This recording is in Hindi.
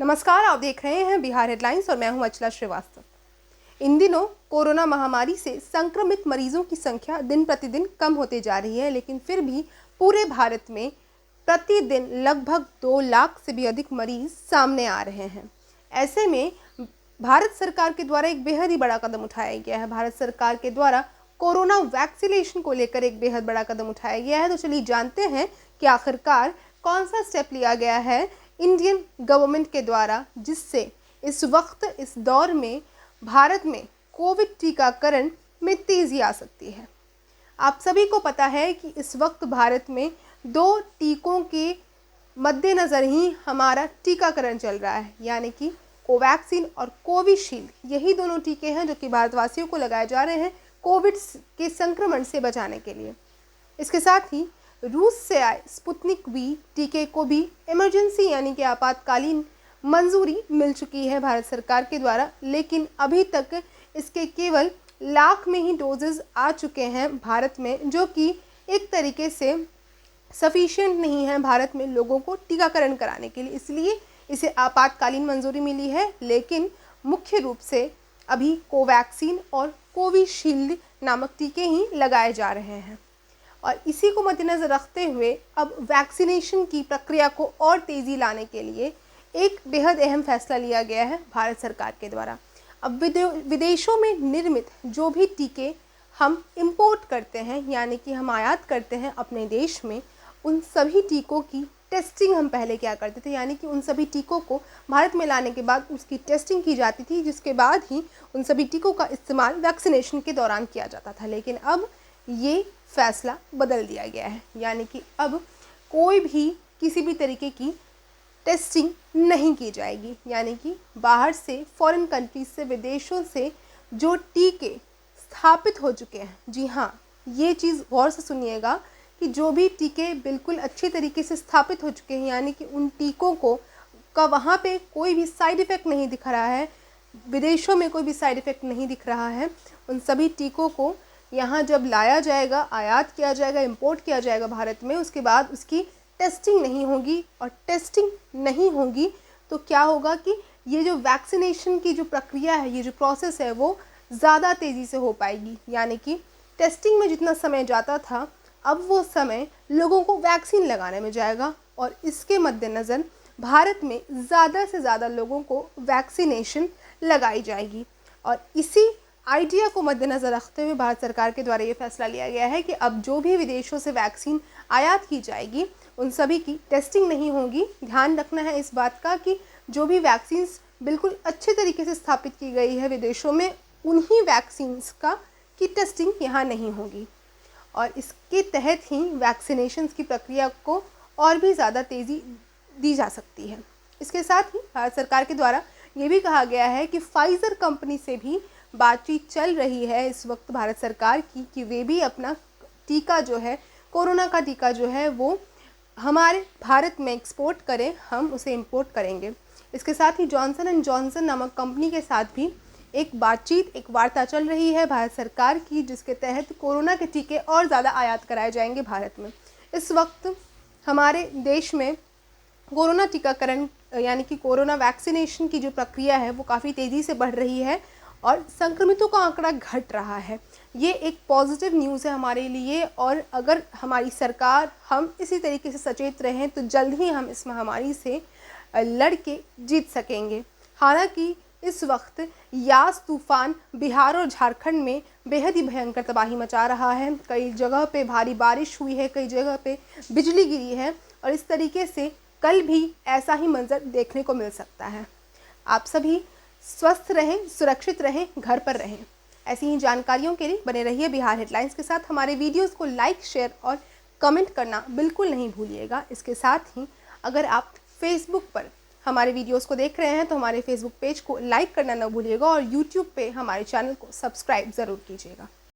नमस्कार, आप देख रहे हैं बिहार हेडलाइंस और मैं हूं अचला श्रीवास्तव। इन दिनों कोरोना महामारी से संक्रमित मरीजों की संख्या दिन प्रतिदिन कम होती जा रही है, लेकिन फिर भी पूरे भारत में प्रतिदिन लगभग 2 लाख से भी अधिक मरीज सामने आ रहे हैं। ऐसे में भारत सरकार के द्वारा एक बेहद ही बड़ा कदम उठाया गया है। भारत सरकार के द्वारा कोरोना वैक्सीनेशन को लेकर एक बेहद बड़ा कदम उठाया गया है। तो चलिए जानते हैं कि आखिरकार कौन सा स्टेप लिया गया है इंडियन गवर्नमेंट के द्वारा, जिससे इस वक्त इस दौर में भारत में कोविड टीकाकरण में तेज़ी आ सकती है। आप सभी को पता है कि इस वक्त भारत में 2 टीकों के मद्देनज़र ही हमारा टीकाकरण चल रहा है, यानी कि कोवैक्सीन और कोविशील्ड। यही दोनों टीके हैं जो कि भारतवासियों को लगाए जा रहे हैं कोविड के संक्रमण से बचाने के लिए। इसके साथ ही रूस से आए स्पुतनिक वी टीके को भी इमरजेंसी यानी कि आपातकालीन मंजूरी मिल चुकी है भारत सरकार के द्वारा, लेकिन अभी तक इसके केवल लाख में ही डोजेस आ चुके हैं भारत में, जो कि एक तरीके से सफिशिएंट नहीं है भारत में लोगों को टीकाकरण कराने के लिए। इसलिए इसे आपातकालीन मंजूरी मिली है, लेकिन मुख्य रूप से अभी कोवैक्सीन और कोविशील्ड नामक टीके ही लगाए जा रहे हैं। और इसी को मद्देनज़र रखते हुए अब वैक्सीनेशन की प्रक्रिया को और तेज़ी लाने के लिए एक बेहद अहम फैसला लिया गया है भारत सरकार के द्वारा। अब विदेशों में निर्मित जो भी टीके हम इंपोर्ट करते हैं, यानी कि हम आयात करते हैं अपने देश में, उन सभी टीकों की टेस्टिंग हम पहले क्या करते थे, यानी कि उन सभी टीकों को भारत में लाने के बाद उसकी टेस्टिंग की जाती थी, जिसके बाद ही उन सभी टीकों का इस्तेमाल वैक्सीनेशन के दौरान किया जाता था। लेकिन अब ये फैसला बदल दिया गया है, यानी कि अब कोई भी किसी भी तरीके की टेस्टिंग नहीं की जाएगी, यानी कि बाहर से फॉरेन कंट्रीज से, विदेशों से जो टीके स्थापित हो चुके हैं, जी हाँ, ये चीज़ गौर से सुनिएगा कि जो भी टीके बिल्कुल अच्छी तरीके से स्थापित हो चुके हैं, यानी कि उन टीकों का वहाँ पे कोई भी साइड इफ़ेक्ट नहीं दिख रहा है, विदेशों में कोई भी साइड इफ़ेक्ट नहीं दिख रहा है, उन सभी टीकों को यहाँ जब लाया जाएगा, आयात किया जाएगा, इंपोर्ट किया जाएगा भारत में, उसके बाद उसकी टेस्टिंग नहीं होगी। और टेस्टिंग नहीं होगी तो क्या होगा कि ये जो वैक्सीनेशन की जो प्रक्रिया है, ये जो प्रोसेस है, वो ज़्यादा तेज़ी से हो पाएगी। यानी कि टेस्टिंग में जितना समय जाता था, अब वो समय लोगों को वैक्सीन लगाने में जाएगा। और इसके मद्देनज़र भारत में ज़्यादा से ज़्यादा लोगों को वैक्सीनेशन लगाई जाएगी। और इसी आइडिया को मद्देनज़र रखते हुए भारत सरकार के द्वारा ये फैसला लिया गया है कि अब जो भी विदेशों से वैक्सीन आयात की जाएगी, उन सभी की टेस्टिंग नहीं होगी। ध्यान रखना है इस बात का कि जो भी वैक्सीन्स बिल्कुल अच्छे तरीके से स्थापित की गई है विदेशों में, उन्हीं वैक्सीन्स की टेस्टिंग यहाँ नहीं होगी। और इसके तहत ही वैक्सीनेशन की प्रक्रिया को और भी ज़्यादा तेज़ी दी जा सकती है। इसके साथ ही भारत सरकार के द्वारा ये भी कहा गया है कि फाइज़र कंपनी से भी बातचीत चल रही है इस वक्त भारत सरकार की, कि वे भी अपना टीका जो है, कोरोना का टीका जो है, वो हमारे भारत में एक्सपोर्ट करें, हम उसे इंपोर्ट करेंगे। इसके साथ ही जॉनसन एंड जॉनसन नामक कंपनी के साथ भी एक वार्ता चल रही है भारत सरकार की, जिसके तहत कोरोना के टीके और ज़्यादा आयात कराए जाएंगे भारत में। इस वक्त हमारे देश में कोरोना टीकाकरण यानी कि कोरोना वैक्सीनेशन की जो प्रक्रिया है, वो काफ़ी तेज़ी से बढ़ रही है और संक्रमितों का आंकड़ा घट रहा है। ये एक पॉजिटिव न्यूज़ है हमारे लिए। और अगर हमारी सरकार, हम इसी तरीके से सचेत रहें तो जल्द ही हम इस महामारी से लड़ के जीत सकेंगे। हालांकि इस वक्त यास तूफान बिहार और झारखंड में बेहद ही भयंकर तबाही मचा रहा है। कई जगह पे भारी बारिश हुई है, कई जगह पे बिजली गिरी है, और इस तरीके से कल भी ऐसा ही मंजर देखने को मिल सकता है। आप सभी स्वस्थ रहें, सुरक्षित रहें, घर पर रहें। ऐसी ही जानकारियों के लिए बने रहिए बिहार हेडलाइंस के साथ। हमारे वीडियोस को लाइक, शेयर और कमेंट करना बिल्कुल नहीं भूलिएगा। इसके साथ ही अगर आप फेसबुक पर हमारे वीडियोस को देख रहे हैं तो हमारे फेसबुक पेज को लाइक करना न भूलिएगा, और यूट्यूब पे हमारे चैनल को सब्सक्राइब ज़रूर कीजिएगा।